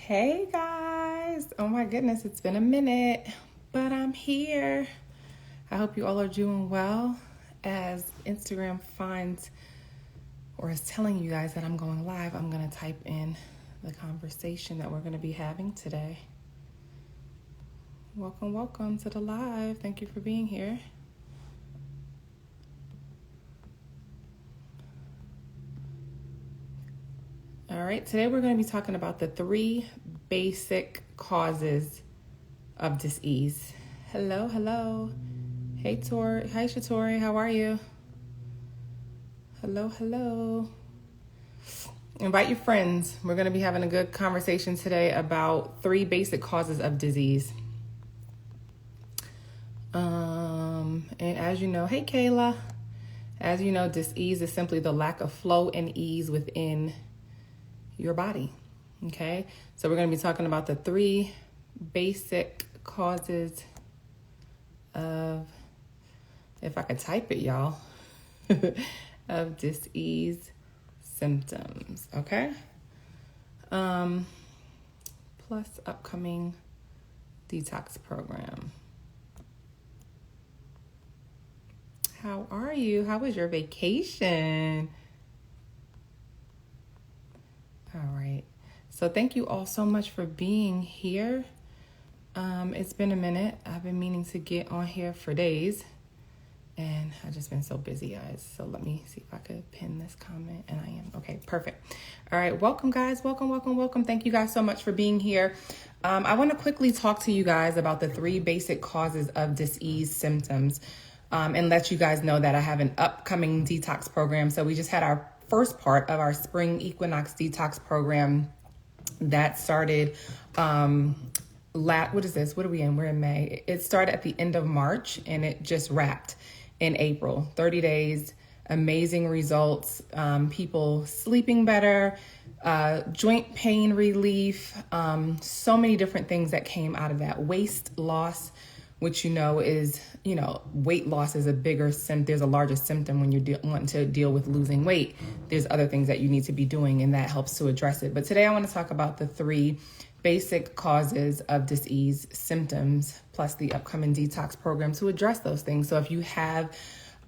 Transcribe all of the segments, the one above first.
Hey guys, oh my goodness, it's been a minute, but I'm here. I hope you all are doing well as Instagram finds or is telling you guys that I'm going live. I'm going to type in the conversation that we're going to be having today. Welcome to the live. Thank you for being here. All right, today we're going to be talking about the 3 basic causes of dis-ease. Hello. Hey, Tori. Hi, Shatori. How are you? Hello. Invite your friends. We're going to be having a good conversation today about 3 basic causes of disease. And as you know, hey, Kayla. As you know, dis-ease is simply the lack of flow and ease within your body. Okay, so we're going to be talking about the 3 basic causes of, if I could type it, y'all, of dis-ease symptoms. Okay, plus upcoming detox program. How are you? How was your vacation? All right. So thank you all so much for being here. It's been a minute. I've been meaning to get on here for days, and I've just been so busy, guys. So let me see if I could pin this comment, and I am. Okay, perfect. All right. Welcome, guys. Welcome. Thank you guys so much for being here. I want to quickly talk to you guys about the 3 basic causes of dis-ease symptoms, and let you guys know that I have an upcoming detox program. So we just had our first part of our spring equinox detox program that started what is this? What are we in? We're in May. It started at the end of March and it just wrapped in April. 30 days, amazing results, people sleeping better, joint pain relief, so many different things that came out of that. Waist loss, which is, weight loss is a bigger symptom. There's a larger symptom when you're wanting to deal with losing weight. There's other things that you need to be doing, and that helps to address it. But today I want to talk about the 3 basic causes of dis-ease symptoms, plus the upcoming detox program to address those things. So if you have,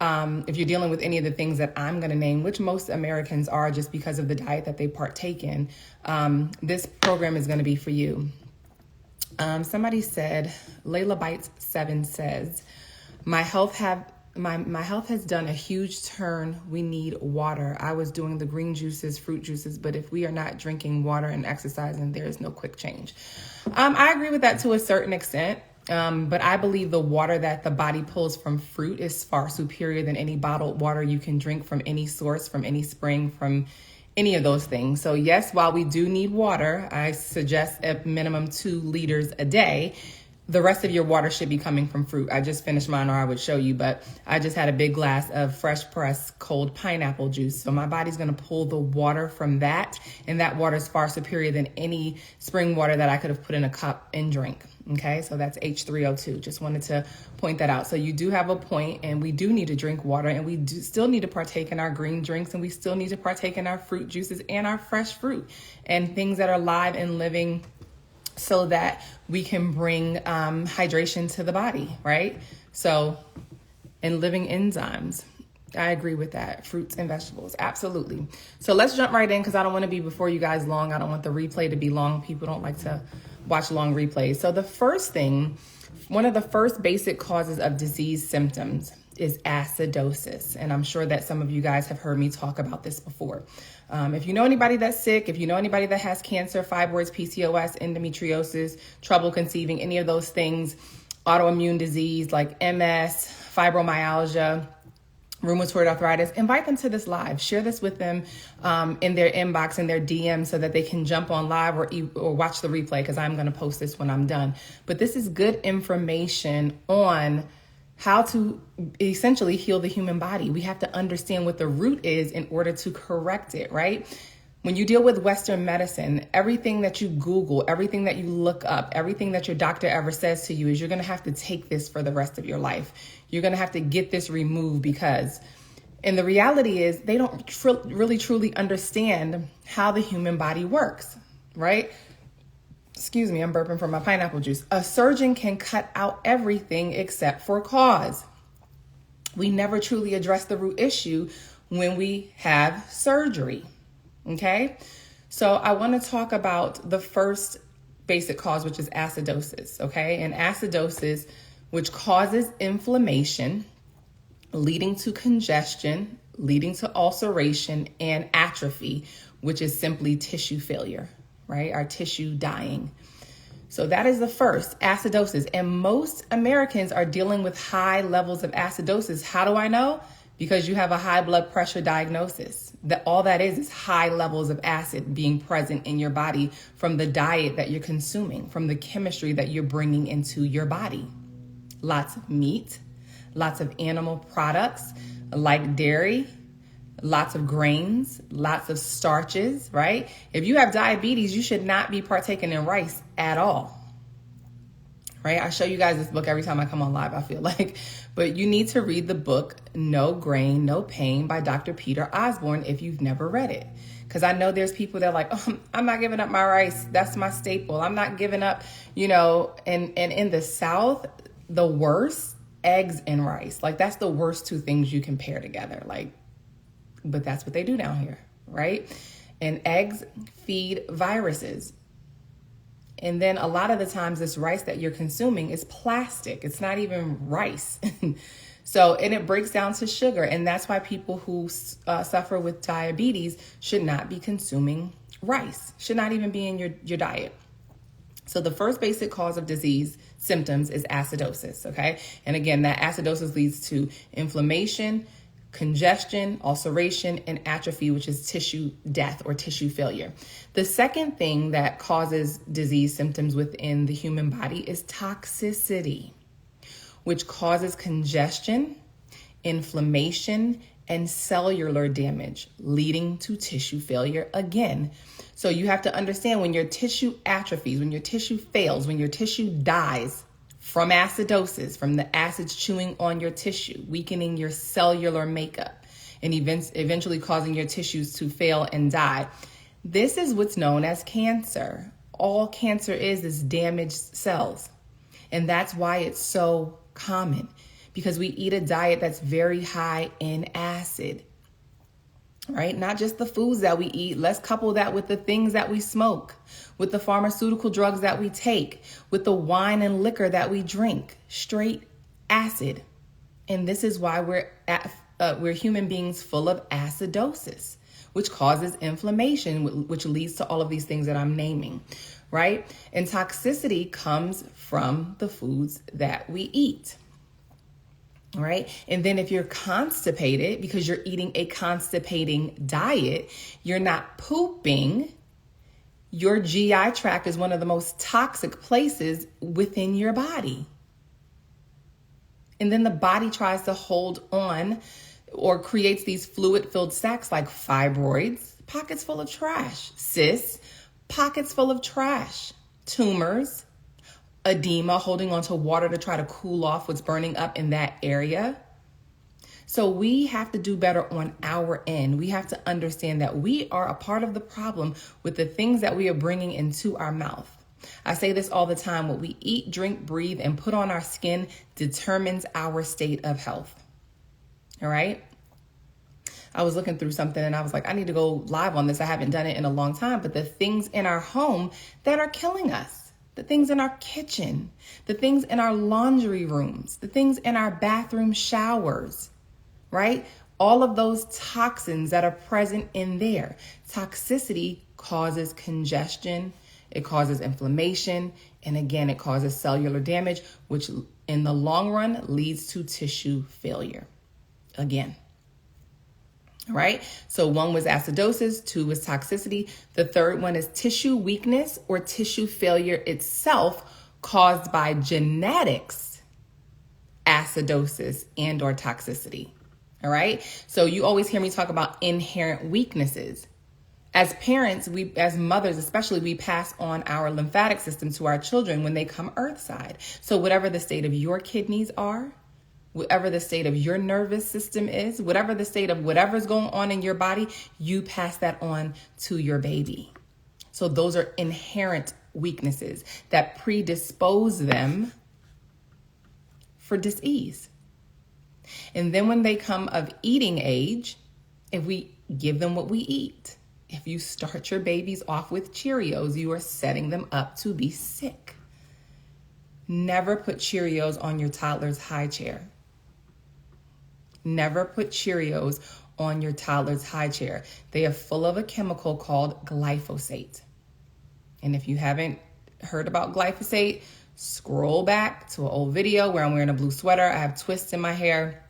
if you're dealing with any of the things that I'm going to name, which most Americans are just because of the diet that they partake in, this program is going to be for you. Somebody said, Layla Bites 7 says, my health has done a huge turn. We need water. I was doing the green juices, fruit juices, but if we are not drinking water and exercising, there is no quick change. I agree with that to a certain extent. But I believe the water that the body pulls from fruit is far superior than any bottled water you can drink from any source, from any spring, from any of those things. So yes, while we do need water, I suggest at minimum 2 liters a day. The rest of your water should be coming from fruit. I just finished mine, or I would show you, but I just had a big glass of fresh pressed cold pineapple juice. So my body's going to pull the water from that, and that water is far superior than any spring water that I could have put in a cup and drink. Okay, so that's H3O2. Just wanted to point that out. So you do have a point, and we do need to drink water, and we do still need to partake in our green drinks, and we still need to partake in our fruit juices and our fresh fruit and things that are live and living, so that we can bring hydration to the body, right? So, and living enzymes. I agree with that. Fruits and vegetables. Absolutely. So let's jump right in, because I don't want to be before you guys long. I don't want the replay to be long. People don't like to watch long replays. So the first thing, one of the first basic causes of disease symptoms is acidosis. And I'm sure that some of you guys have heard me talk about this before. If you know anybody that's sick, if you know anybody that has cancer, fibroids, PCOS, endometriosis, trouble conceiving, any of those things, autoimmune disease like MS, fibromyalgia, rheumatoid arthritis, invite them to this live. Share this with them in their inbox, in their DM, so that they can jump on live or watch the replay, because I'm going to post this when I'm done. But this is good information on how to essentially heal the human body. We have to understand what the root is in order to correct it, right? When you deal with Western medicine, everything that you Google, everything that you look up, everything that your doctor ever says to you is you're going to have to take this for the rest of your life. You're going to have to get this removed, because, and the reality is they don't really truly understand how the human body works, right? Excuse me, I'm burping from my pineapple juice. A surgeon can cut out everything except for cause. We never truly address the root issue when we have surgery. Okay? So I want to talk about the first basic cause, which is acidosis. Okay? And acidosis, which causes inflammation, leading to congestion, leading to ulceration and atrophy, which is simply tissue failure, right? Our tissue dying. So that is the first, acidosis. And most Americans are dealing with high levels of acidosis. How do I know? Because you have a high blood pressure diagnosis. All that is high levels of acid being present in your body from the diet that you're consuming, from the chemistry that you're bringing into your body. Lots of meat, lots of animal products like dairy, lots of grains, lots of starches, right? If you have diabetes, you should not be partaking in rice at all, right? I show you guys this book every time I come on live, I feel like, but you need to read the book, No Grain, No Pain by Dr. Peter Osborne if you've never read it. Because I know there's people that are like, oh, I'm not giving up my rice. That's my staple. I'm not giving up, and in the South, the worst, eggs and rice. Like that's the worst two things you can pair together. But that's what they do down here, right? And eggs feed viruses. And then a lot of the times this rice that you're consuming is plastic. It's not even rice. And it breaks down to sugar. And that's why people who suffer with diabetes should not be consuming rice, should not even be in your diet. So the first basic cause of disease symptoms is acidosis, okay? And again, that acidosis leads to inflammation, congestion, ulceration, and atrophy, which is tissue death or tissue failure. The second thing that causes disease symptoms within the human body is toxicity, which causes congestion, inflammation, and cellular damage, leading to tissue failure again. So you have to understand when your tissue atrophies, when your tissue fails, when your tissue dies from acidosis, from the acids chewing on your tissue, weakening your cellular makeup, and eventually causing your tissues to fail and die. This is what's known as cancer. All cancer is damaged cells. And that's why it's so common, because we eat a diet that's very high in acid, right? Not just the foods that we eat. Let's couple that with the things that we smoke, with the pharmaceutical drugs that we take, with the wine and liquor that we drink. Straight acid. And this is why we're human beings full of acidosis, which causes inflammation, which leads to all of these things that I'm naming, right? And toxicity comes from the foods that we eat. Right? And then if you're constipated because you're eating a constipating diet, you're not pooping. Your GI tract is one of the most toxic places within your body. And then the body tries to hold on or creates these fluid-filled sacs like fibroids, pockets full of trash, cysts, pockets full of trash, tumors, edema, holding on to water to try to cool off what's burning up in that area. So we have to do better on our end. We have to understand that we are a part of the problem with the things that we are bringing into our mouth. I say this all the time. What we eat, drink, breathe, and put on our skin determines our state of health. All right? I was looking through something and I was like, I need to go live on this. I haven't done it in a long time. But the things in our home that are killing us. The things in our kitchen, the things in our laundry rooms, the things in our bathroom showers, right? All of those toxins that are present in there. Toxicity causes congestion, it causes inflammation, and again, it causes cellular damage, which in the long run leads to tissue failure. Again. Right? So 1 was acidosis, 2 was toxicity. The third one is tissue weakness or tissue failure itself caused by genetics, acidosis, and or toxicity. All right? So you always hear me talk about inherent weaknesses. As parents, as mothers especially, we pass on our lymphatic system to our children when they come earthside. So whatever the state of your kidneys are, whatever the state of your nervous system is, whatever the state of whatever's going on in your body, you pass that on to your baby. So those are inherent weaknesses that predispose them for disease. And then when they come of eating age, if we give them what we eat, if you start your babies off with Cheerios, you are setting them up to be sick. Never put Cheerios on your toddler's high chair. Never put Cheerios on your toddler's high chair. They are full of a chemical called glyphosate. And if you haven't heard about glyphosate, scroll back to an old video where I'm wearing a blue sweater. I have twists in my hair.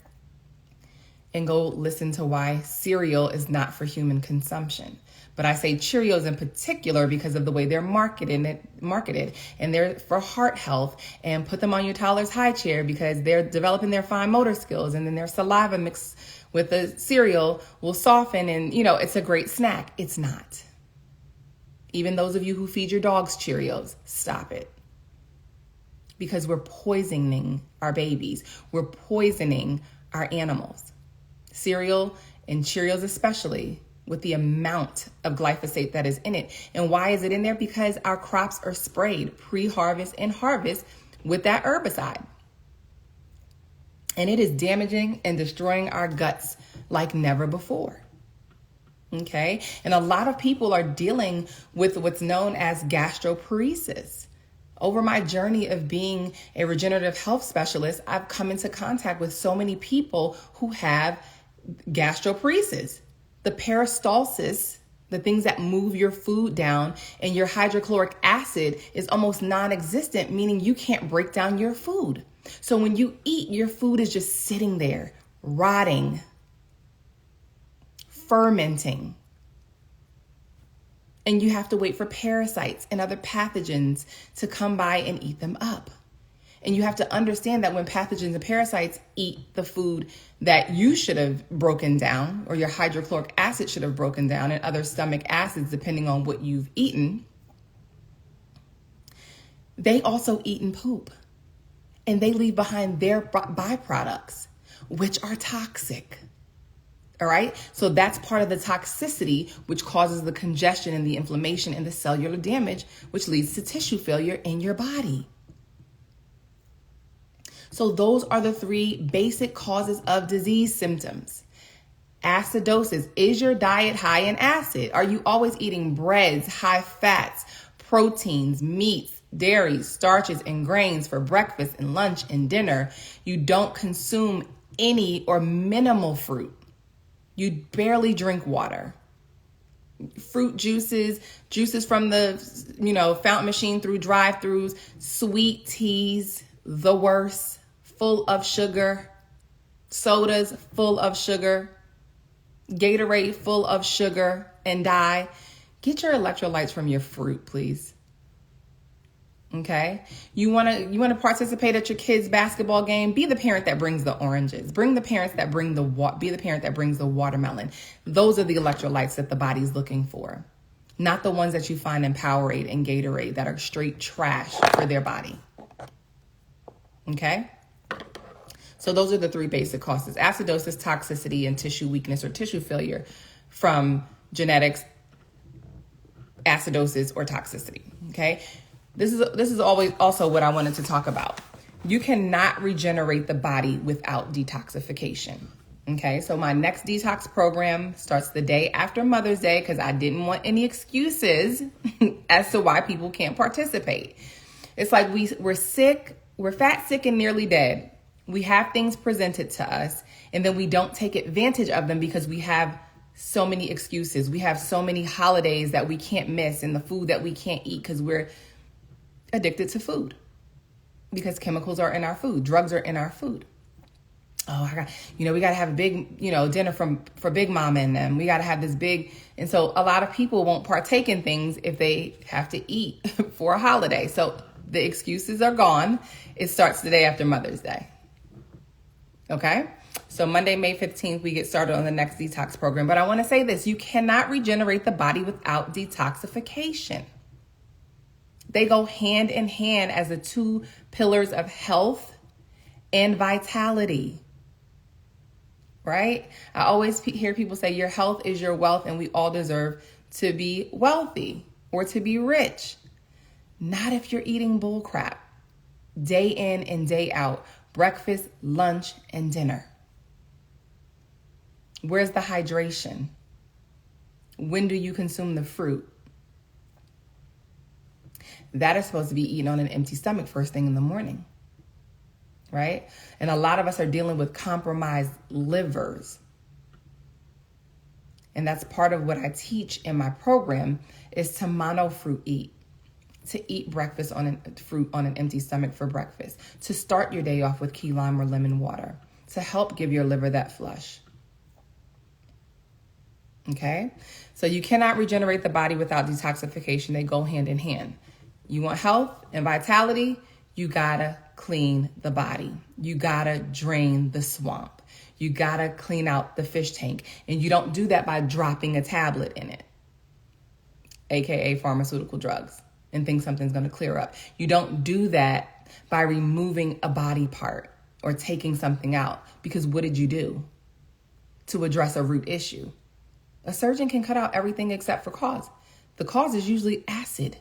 And go listen to why cereal is not for human consumption. But I say Cheerios in particular because of the way they're marketed, and they're for heart health. And put them on your toddler's high chair because they're developing their fine motor skills, and then their saliva mixed with the cereal will soften, and it's a great snack. It's not. Even those of you who feed your dogs Cheerios, stop it. Because we're poisoning our babies. We're poisoning our animals. Cereal and Cheerios especially, with the amount of glyphosate that is in it. And why is it in there? Because our crops are sprayed pre-harvest and harvest with that herbicide. And it is damaging and destroying our guts like never before. Okay? And a lot of people are dealing with what's known as gastroparesis. Over my journey of being a regenerative health specialist, I've come into contact with so many people who have gastroparesis, the peristalsis, the things that move your food down, and your hydrochloric acid is almost non-existent, meaning you can't break down your food. So when you eat, your food is just sitting there, rotting, fermenting. And you have to wait for parasites and other pathogens to come by and eat them up. And you have to understand that when pathogens and parasites eat the food that you should have broken down, or your hydrochloric acid should have broken down, and other stomach acids, depending on what you've eaten, they also eat and poop. And they leave behind their byproducts, which are toxic. All right. So that's part of the toxicity, which causes the congestion and the inflammation and the cellular damage, which leads to tissue failure in your body. So those are the three basic causes of disease symptoms. Acidosis. Is your diet high in acid? Are you always eating breads, high fats, proteins, meats, dairies, starches, and grains for breakfast and lunch and dinner? You don't consume any or minimal fruit. You barely drink water. Fruit juices from the, fountain machine through drive-thrus, sweet teas, the worst, full of sugar, sodas full of sugar, Gatorade full of sugar and dye. Get your electrolytes from your fruit, please. Okay? You want to participate at your kids' basketball game? Be the parent that brings the oranges. Be the parent that brings the watermelon. Those are the electrolytes that the body's looking for. Not the ones that you find in Powerade and Gatorade that are straight trash for their body. Okay? So those are the three basic causes: acidosis, toxicity, and tissue weakness or tissue failure from genetics, acidosis, or toxicity. Okay? This is always also what I wanted to talk about. You cannot regenerate the body without detoxification. Okay, so my next detox program starts the day after Mother's Day because I didn't want any excuses as to why people can't participate. It's like we're sick, we're fat, sick, and nearly dead. We have things presented to us, and then we don't take advantage of them because we have so many excuses. We have so many holidays that we can't miss and the food that we can't eat because we're addicted to food, because chemicals are in our food, drugs are in our food. Oh, we got to have a big, dinner for Big Mama and them. We got to have this big. And so a lot of people won't partake in things if they have to eat for a holiday. So the excuses are gone. It starts the day after Mother's Day. Okay. So Monday, May 15th, we get started on the next detox program. But I want to say this: you cannot regenerate the body without detoxification. They go hand in hand as the two pillars of health and vitality. Right? I always hear people say your health is your wealth, and we all deserve to be wealthy or to be rich. Not if you're eating bull crap day in and day out, breakfast, lunch, and dinner. Where's the hydration? When do you consume the fruit? That is supposed to be eaten on an empty stomach first thing in the morning, right? And a lot of us are dealing with compromised livers. And that's part of what I teach in my program is to monofruit eat, to eat breakfast on fruit on an empty stomach for breakfast, to start your day off with key lime or lemon water, to help give your liver that flush. Okay? So you cannot regenerate the body without detoxification. They go hand in hand. You want health and vitality, you gotta clean the body. You gotta drain the swamp. You gotta clean out the fish tank. And you don't do that by dropping a tablet in it, AKA pharmaceutical drugs, and think something's gonna clear up. You don't do that by removing a body part or taking something out, because what did you do to address a root issue? A surgeon can cut out everything except for cause. The cause is usually acid,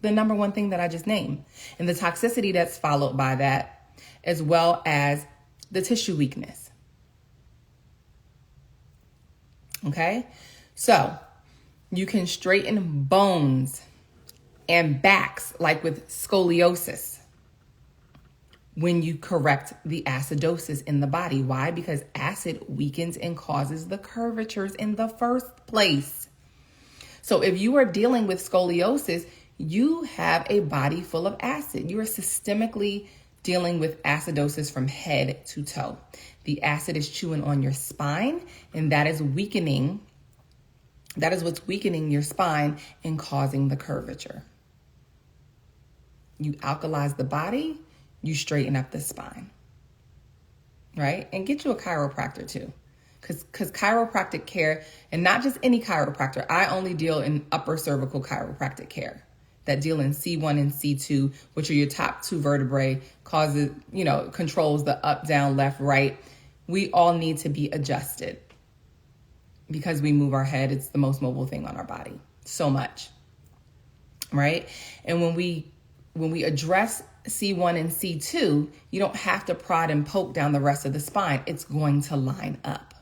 the number one thing that I just named, and the toxicity that's followed by that, as well as the tissue weakness. Okay? So you can straighten bones and backs, like with scoliosis, when you correct the acidosis in the body. Why? Because acid weakens and causes the curvatures in the first place. So if you are dealing with scoliosis, you have a body full of acid. You are systemically dealing with acidosis from head to toe. The acid is chewing on your spine, and that is weakening. That is what's weakening your spine and causing the curvature. You alkalize the body, you straighten up the spine, right? And get you a chiropractor too. Because chiropractic care, and not just any chiropractor, I only deal in upper cervical chiropractic care that deal in C1 and C2, which are your top two vertebrae, controls the up, down, left, right. We all need to be adjusted because we move our head. It's the most mobile thing on our body, so much, right? And when we address C1 and C2, you don't have to prod and poke down the rest of the spine. It's going to line up,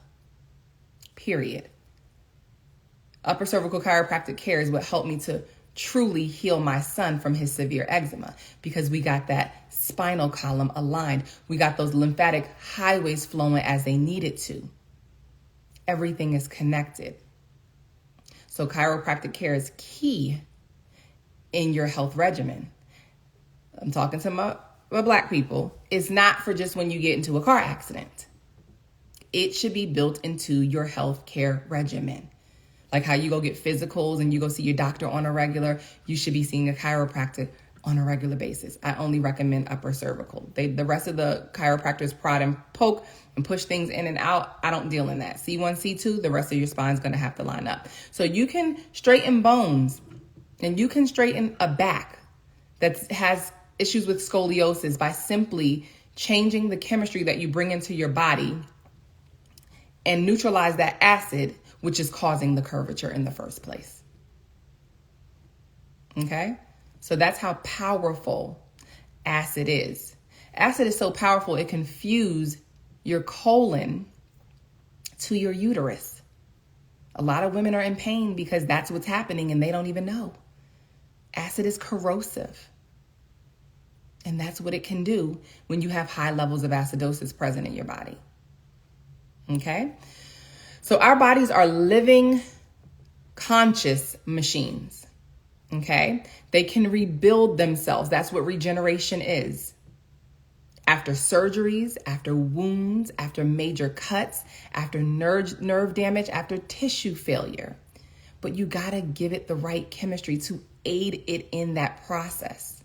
period. Upper cervical chiropractic care is what helped me to truly heal my son from his severe eczema, because we got that spinal column aligned. We got those lymphatic highways flowing as they needed to. Everything is connected. So chiropractic care is key in your health regimen. I'm talking to my Black people. It's not for just when you get into a car accident. It should be built into your health care regimen. Like how you go get physicals and you go see your doctor on a regular, you should be seeing a chiropractor on a regular basis. I only recommend upper cervical. The rest of the chiropractors prod and poke and push things in and out. I don't deal in that. C1, C2, the rest of your spine is going to have to line up. So you can straighten bones and you can straighten a back that has issues with scoliosis by simply changing the chemistry that you bring into your body and neutralize that acid, which is causing the curvature in the first place. Okay? So that's how powerful acid is. Acid is so powerful, it can fuse your colon to your uterus. A lot of women are in pain because that's what's happening and they don't even know. Acid is corrosive. And that's what it can do when you have high levels of acidosis present in your body. Okay? So our bodies are living, conscious machines. Okay? They can rebuild themselves. That's what regeneration is. After surgeries, after wounds, after major cuts, after nerve damage, after tissue failure. But you gotta give it the right chemistry to aid it in that process.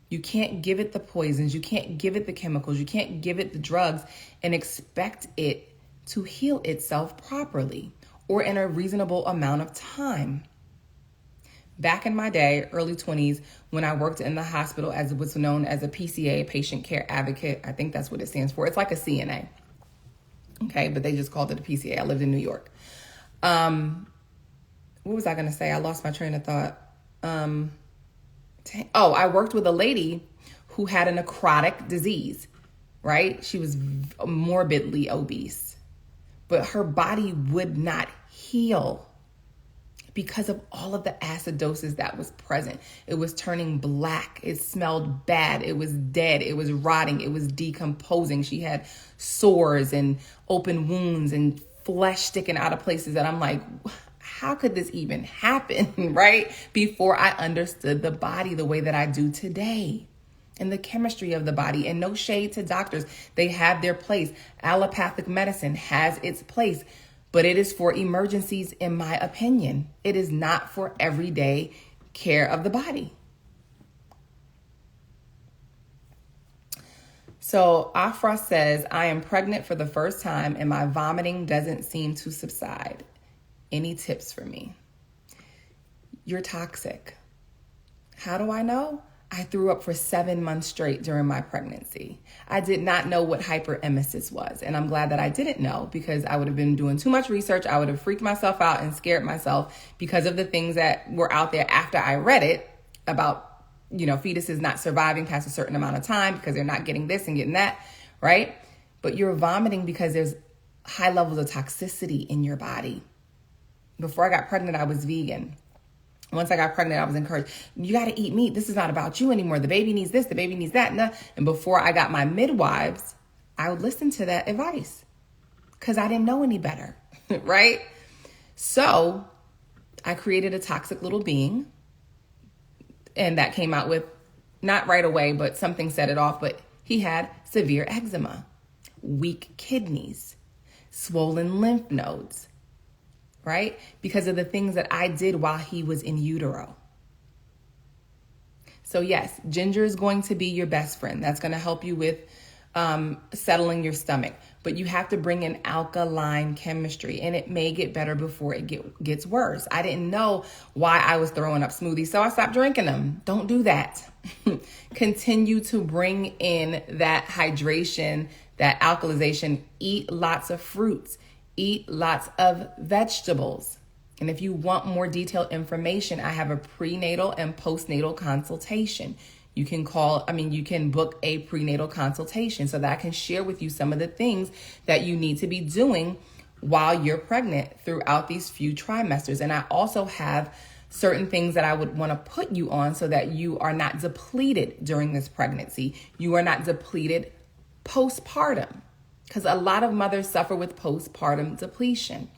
You can't give it the poisons. You can't give it the chemicals. You can't give it the drugs and expect it to heal itself properly or in a reasonable amount of time. Back in my day, early 20s, when I worked in the hospital as what's known as a PCA, patient care advocate, I think that's what it stands for. It's like a CNA. Okay, but they just called it a PCA. I lived in New York. What was I going to say? I lost my train of thought. I worked with a lady who had a necrotic disease, right? She was morbidly obese, but her body would not heal because of all of the acidosis that was present. It was turning black. It smelled bad. It was dead. It was rotting. It was decomposing. She had sores and open wounds and flesh sticking out of places that I'm like, how could this even happen, right? Before I understood the body the way that I do today and the chemistry of the body. And no shade to doctors. They have their place. Allopathic medicine has its place. But it is for emergencies, in my opinion. It is not for everyday care of the body. So Afra says, I am pregnant for the first time and my vomiting doesn't seem to subside. Any tips for me? You're toxic. How do I know? I threw up for 7 months straight during my pregnancy. I did not know what hyperemesis was. And I'm glad that I didn't know, because I would have been doing too much research. I would have freaked myself out and scared myself because of the things that were out there after I read it about, fetuses not surviving past a certain amount of time because they're not getting this and getting that, right? But you're vomiting because there's high levels of toxicity in your body. Before I got pregnant, I was vegan. Once I got pregnant, I was encouraged, you got to eat meat. This is not about you anymore. The baby needs this, the baby needs that. And before I got my midwives, I would listen to that advice because I didn't know any better, right? So I created a toxic little being, and that came out with, not right away, but something set it off. But he had severe eczema, weak kidneys, swollen lymph nodes, right? Because of the things that I did while he was in utero. So yes, ginger is going to be your best friend. That's going to help you with settling your stomach. But you have to bring in alkaline chemistry, and it may get better before it gets worse. I didn't know why I was throwing up smoothies, so I stopped drinking them. Don't do that. Continue to bring in that hydration, that alkalization. Eat lots of fruits. Eat lots of vegetables. And if you want more detailed information, I have a prenatal and postnatal consultation. You can book a prenatal consultation so that I can share with you some of the things that you need to be doing while you're pregnant throughout these few trimesters. And I also have certain things that I would want to put you on so that you are not depleted during this pregnancy. You are not depleted postpartum, because a lot of mothers suffer with postpartum depletion.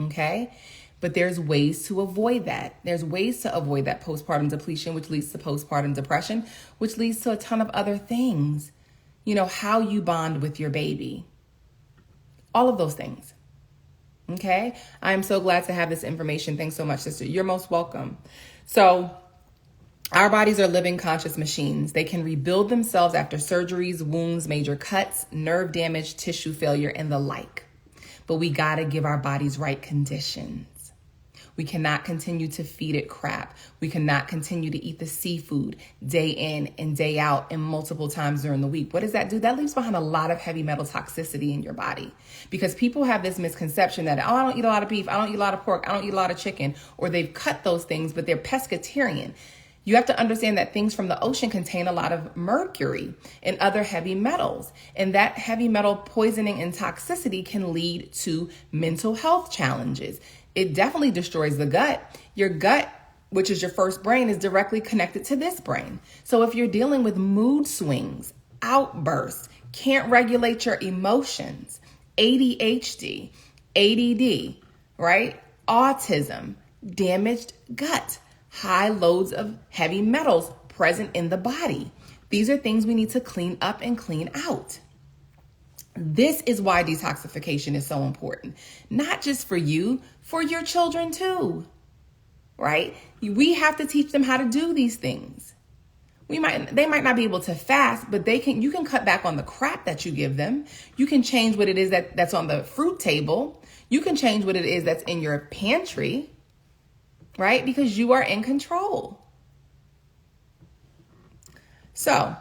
Okay? But there's ways to avoid that. There's ways to avoid that postpartum depletion, which leads to postpartum depression, which leads to a ton of other things. How you bond with your baby. All of those things. Okay? I'm so glad to have this information. Thanks so much, sister. You're most welcome. So our bodies are living conscious machines. They can rebuild themselves after surgeries, wounds, major cuts, nerve damage, tissue failure, and the like. But we got to give our bodies right conditions. We cannot continue to feed it crap. We cannot continue to eat the seafood day in and day out and multiple times during the week. What does that do? That leaves behind a lot of heavy metal toxicity in your body, because people have this misconception that, I don't eat a lot of beef. I don't eat a lot of pork. I don't eat a lot of chicken, or they've cut those things, but they're pescatarian. You have to understand that things from the ocean contain a lot of mercury and other heavy metals. And that heavy metal poisoning and toxicity can lead to mental health challenges. It definitely destroys the gut. Your gut, which is your first brain, is directly connected to this brain. So if you're dealing with mood swings, outbursts, can't regulate your emotions, ADHD, ADD, right? Autism, damaged gut, high loads of heavy metals present in the body. These are things we need to clean up and clean out. This is why detoxification is so important, not just for you, for your children too, right? We have to teach them how to do these things. They might not be able to fast, but you can cut back on the crap that you give them. You can change what it is that's on the fruit table. You can change what it is that's in your pantry, right? Because you are in control. So,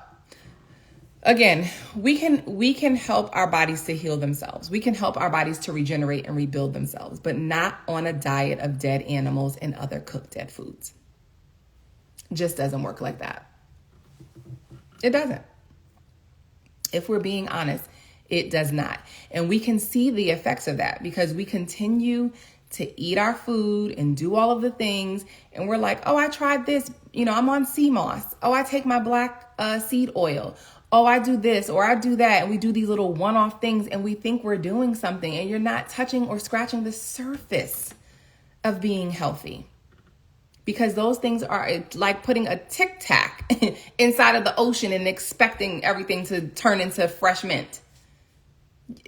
again, we can help our bodies to heal themselves. We can help our bodies to regenerate and rebuild themselves, but not on a diet of dead animals and other cooked dead foods. just doesn't work like that. It doesn't. If we're being honest, it does not. And we can see the effects of that because we continue to eat our food and do all of the things. And we're like, oh, I tried this. I'm on sea moss. Oh, I take my black seed oil. Oh, I do this or I do that. And we do these little one-off things and we think we're doing something, and you're not touching or scratching the surface of being healthy. Because those things are like putting a Tic Tac inside of the ocean and expecting everything to turn into fresh mint.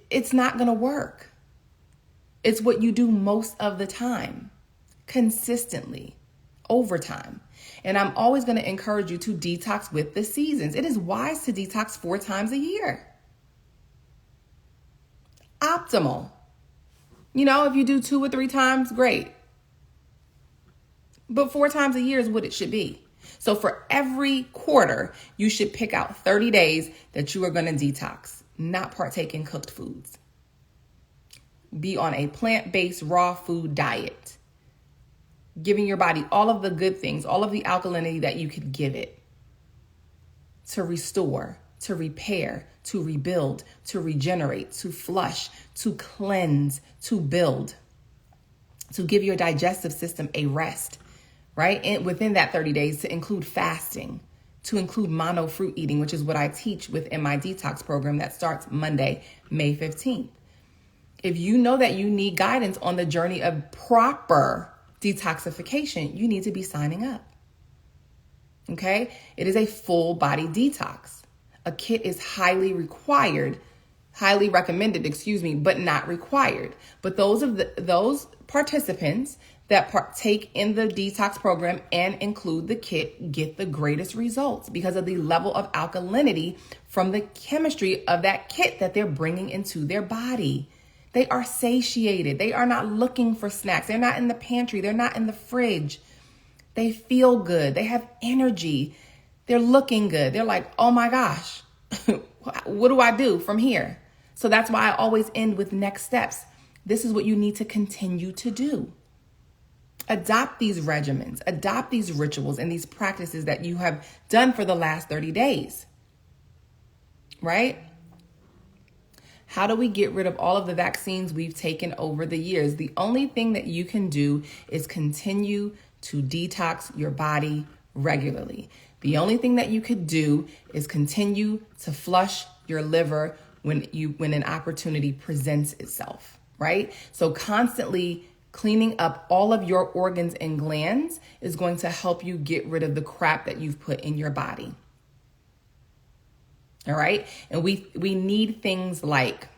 It's not going to work. It's what you do most of the time, consistently, over time. And I'm always going to encourage you to detox with the seasons. It is wise to detox 4 times a year. Optimal. If you do 2 or 3 times, great. But 4 times a year is what it should be. So for every quarter, you should pick out 30 days that you are going to detox, not partake in cooked foods. Be on a plant-based raw food diet, giving your body all of the good things, all of the alkalinity that you could give it to restore, to repair, to rebuild, to regenerate, to flush, to cleanse, to build, to give your digestive system a rest. Right? And within that 30 days, to include fasting, to include mono fruit eating, which is what I teach within my detox program that starts Monday, May 15th. If you know that you need guidance on the journey of proper detoxification, you need to be signing up. Okay? It is a full body detox. A kit is highly recommended, but not required. But those participants that partake in the detox program and include the kit get the greatest results because of the level of alkalinity from the chemistry of that kit that they're bringing into their body. They are satiated. They are not looking for snacks. They're not in the pantry. They're not in the fridge. They feel good. They have energy. They're looking good. They're like, oh my gosh, what do I do from here? So that's why I always end with next steps. This is what you need to continue to do. Adopt these regimens, adopt these rituals and these practices that you have done for the last 30 days, right? How do we get rid of all of the vaccines we've taken over the years? The only thing that you can do is continue to detox your body regularly. The only thing that you could do is continue to flush your liver when an opportunity presents itself, right? So constantly cleaning up all of your organs and glands is going to help you get rid of the crap that you've put in your body. All right. And we need things like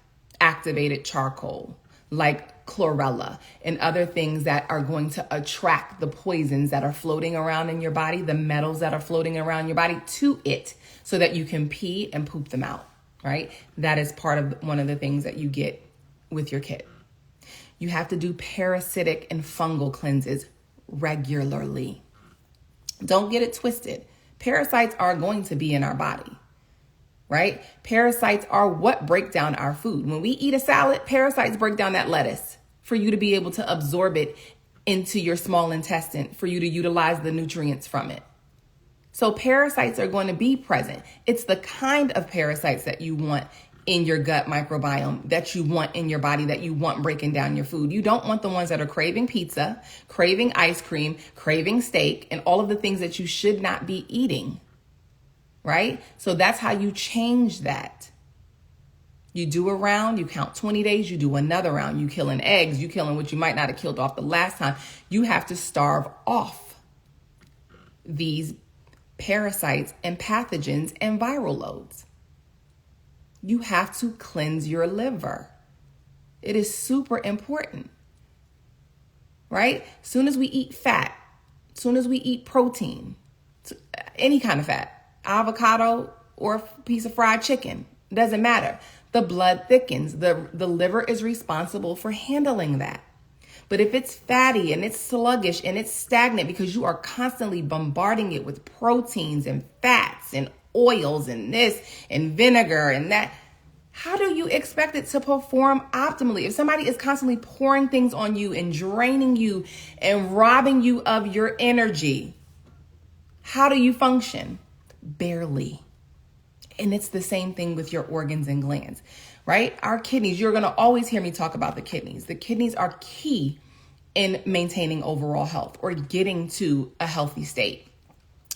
activated charcoal, like chlorella and other things that are going to attract the poisons that are floating around in your body, the metals that are floating around your body to it so that you can pee and poop them out. Right. That is part of one of the things that you get with your kit. You have to do parasitic and fungal cleanses regularly. Don't get it twisted. Parasites are going to be in our body, right? Parasites are what break down our food. When we eat a salad, parasites break down that lettuce for you to be able to absorb it into your small intestine, for you to utilize the nutrients from it. So parasites are going to be present. It's the kind of parasites that you want in your gut microbiome, that you want in your body, that you want breaking down your food. You don't want the ones that are craving pizza, craving ice cream, craving steak, and all of the things that you should not be eating, right? So that's how you change that. You do a round, you count 20 days, you do another round. You killing eggs, you killing what you might not have killed off the last time. You have to starve off these parasites and pathogens and viral loads. You have to cleanse your liver. It is super important, right? Soon as we eat fat, soon as we eat protein, any kind of fat, avocado or a piece of fried chicken, doesn't matter. The blood thickens. The liver is responsible for handling that. But if it's fatty and it's sluggish and it's stagnant because you are constantly bombarding it with proteins and fats and oils and this and vinegar and that, how do you expect it to perform optimally? If somebody is constantly pouring things on you and draining you and robbing you of your energy, How do you function? Barely. And it's the same thing with your organs and glands, right? Our kidneys, you're going to always hear me talk about the kidneys. The kidneys are key in maintaining overall health or getting to a healthy state,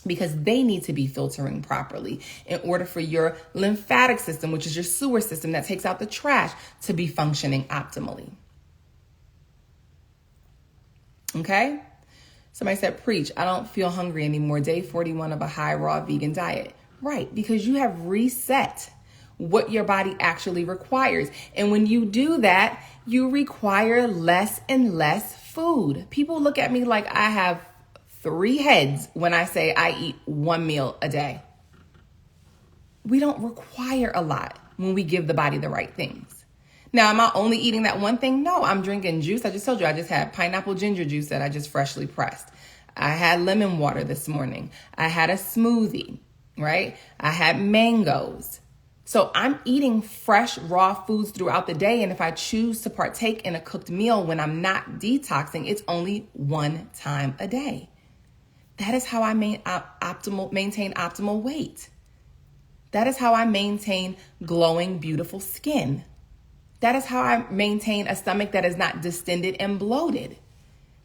because they need to be filtering properly in order for your lymphatic system, which is your sewer system that takes out the trash, to be functioning optimally. Okay? Somebody said, preach, I don't feel hungry anymore. Day 41 of a high raw vegan diet. Right, because you have reset what your body actually requires. And when you do that, you require less and less food. People look at me like I have 3 heads when I say I eat 1 meal a day. We don't require a lot when we give the body the right things. Now, am I only eating that one thing? No, I'm drinking juice. I just told you, I just had pineapple ginger juice that I just freshly pressed. I had lemon water this morning. I had a smoothie, right? I had mangoes. So I'm eating fresh, raw foods throughout the day. And if I choose to partake in a cooked meal when I'm not detoxing, it's only 1 time a day. That is how I maintain optimal weight. That is how I maintain glowing, beautiful skin. That is how I maintain a stomach that is not distended and bloated.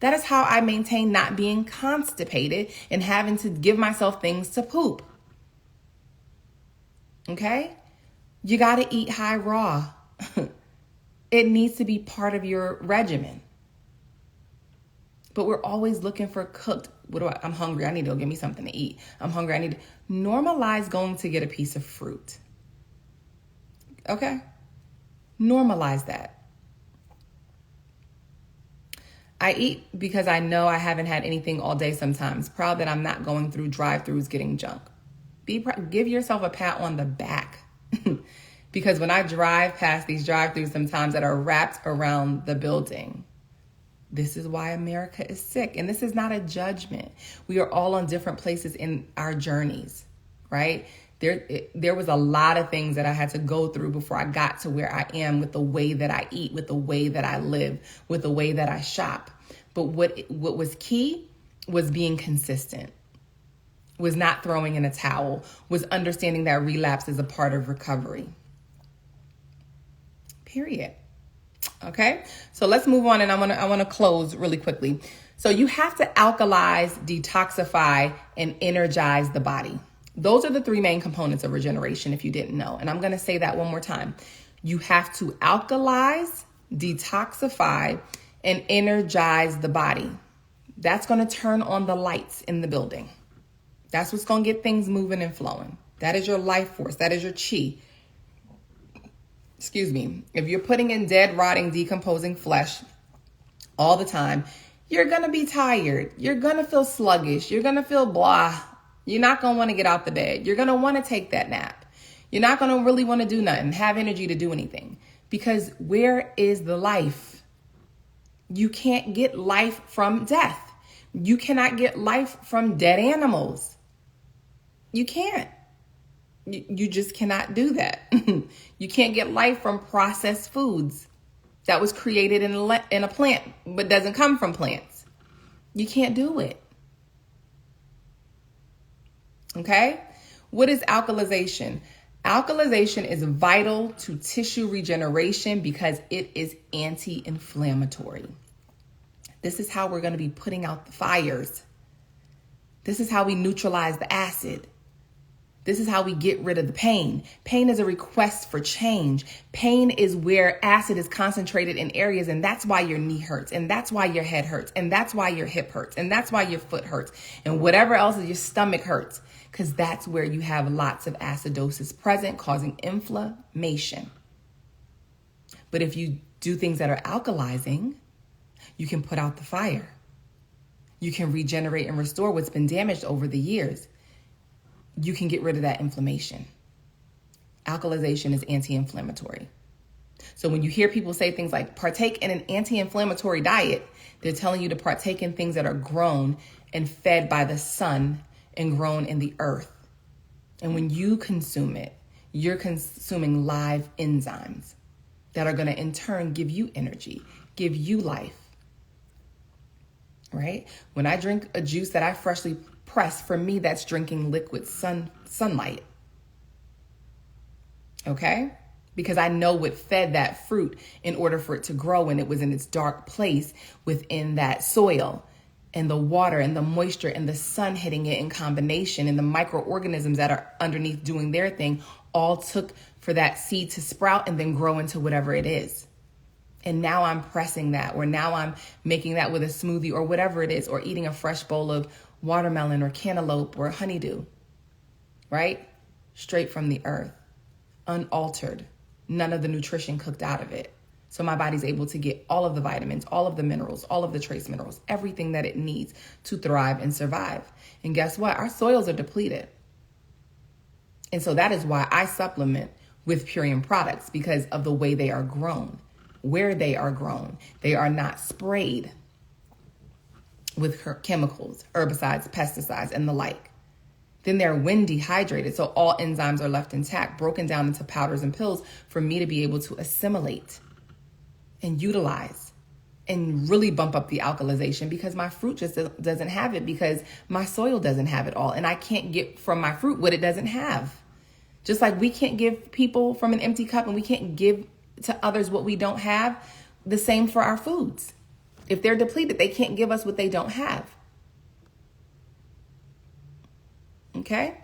That is how I maintain not being constipated and having to give myself things to poop. Okay? You got to eat high raw. It needs to be part of your regimen. But we're always looking for cooked. I'm hungry. I need to go get me something to eat. I'm hungry. I need to normalize going to get a piece of fruit. Okay? Normalize that. I eat because I know I haven't had anything all day sometimes. Proud that I'm not going through drive-thrus getting junk. Give yourself a pat on the back. Because when I drive past these drive-thrus sometimes that are wrapped around the building, this is why America is sick. And this is not a judgment. We are all on different places in our journeys, right? There was a lot of things that I had to go through before I got to where I am with the way that I eat, with the way that I live, with the way that I shop. But what was key was being consistent, was not throwing in a towel, was understanding that relapse is a part of recovery. Period. Okay, so let's move on, and I want to close really quickly. So you have to alkalize, detoxify, and energize the body. Those are the 3 main components of regeneration, if you didn't know. And I'm going to say that one more time. You have to alkalize, detoxify, and energize the body. That's going to turn on the lights in the building. That's what's going to get things moving and flowing. That is your life force. That is your chi. Excuse me. If you're putting in dead, rotting, decomposing flesh all the time, you're going to be tired. You're going to feel sluggish. You're going to feel blah. You're not going to want to get out the bed. You're going to want to take that nap. You're not going to really want to do nothing, have energy to do anything. Because where is the life? You can't get life from death. You cannot get life from dead animals. You can't. You just cannot do that. You can't get life from processed foods that was created in a plant but doesn't come from plants. You can't do it. Okay? What is alkalization? Alkalization is vital to tissue regeneration because it is anti-inflammatory. This is how we're going to be putting out the fires. This is how we neutralize the acid. This is how we get rid of the pain. Pain is a request for change. Pain is where acid is concentrated in areas, and that's why your knee hurts, and that's why your head hurts, and that's why your hip hurts, and that's why your foot hurts, and whatever else is your stomach hurts, because that's where you have lots of acidosis present, causing inflammation. But if you do things that are alkalizing, you can put out the fire. You can regenerate and restore what's been damaged over the years. You can get rid of that inflammation. Alkalization is anti-inflammatory. So when you hear people say things like partake in an anti-inflammatory diet, they're telling you to partake in things that are grown and fed by the sun and grown in the earth. And when you consume it, you're consuming live enzymes that are going to in turn give you energy, give you life. Right? When I drink a juice that I freshly press. For me, that's drinking liquid sunlight. Okay? Because I know what fed that fruit in order for it to grow, and it was in its dark place within that soil. And the water and the moisture and the sun hitting it in combination, and the microorganisms that are underneath doing their thing, all took for that seed to sprout and then grow into whatever it is. And now I'm pressing that, or now I'm making that with a smoothie or whatever it is, or eating a fresh bowl of watermelon or cantaloupe or honeydew, right? Straight from the earth, unaltered, none of the nutrition cooked out of it. So my body's able to get all of the vitamins, all of the minerals, all of the trace minerals, everything that it needs to thrive and survive. And guess what? Our soils are depleted. And so that is why I supplement with Purium products, because of the way they are grown, where they are grown. They are not sprayed with chemicals, herbicides, pesticides, and the like. Then they're wind dehydrated, so all enzymes are left intact, broken down into powders and pills for me to be able to assimilate and utilize and really bump up the alkalization, because my fruit just doesn't have it, because my soil doesn't have it all. And I can't get from my fruit what it doesn't have. Just like we can't give people from an empty cup, and we can't give to others what we don't have, the same for our foods. If they're depleted, they can't give us what they don't have. Okay?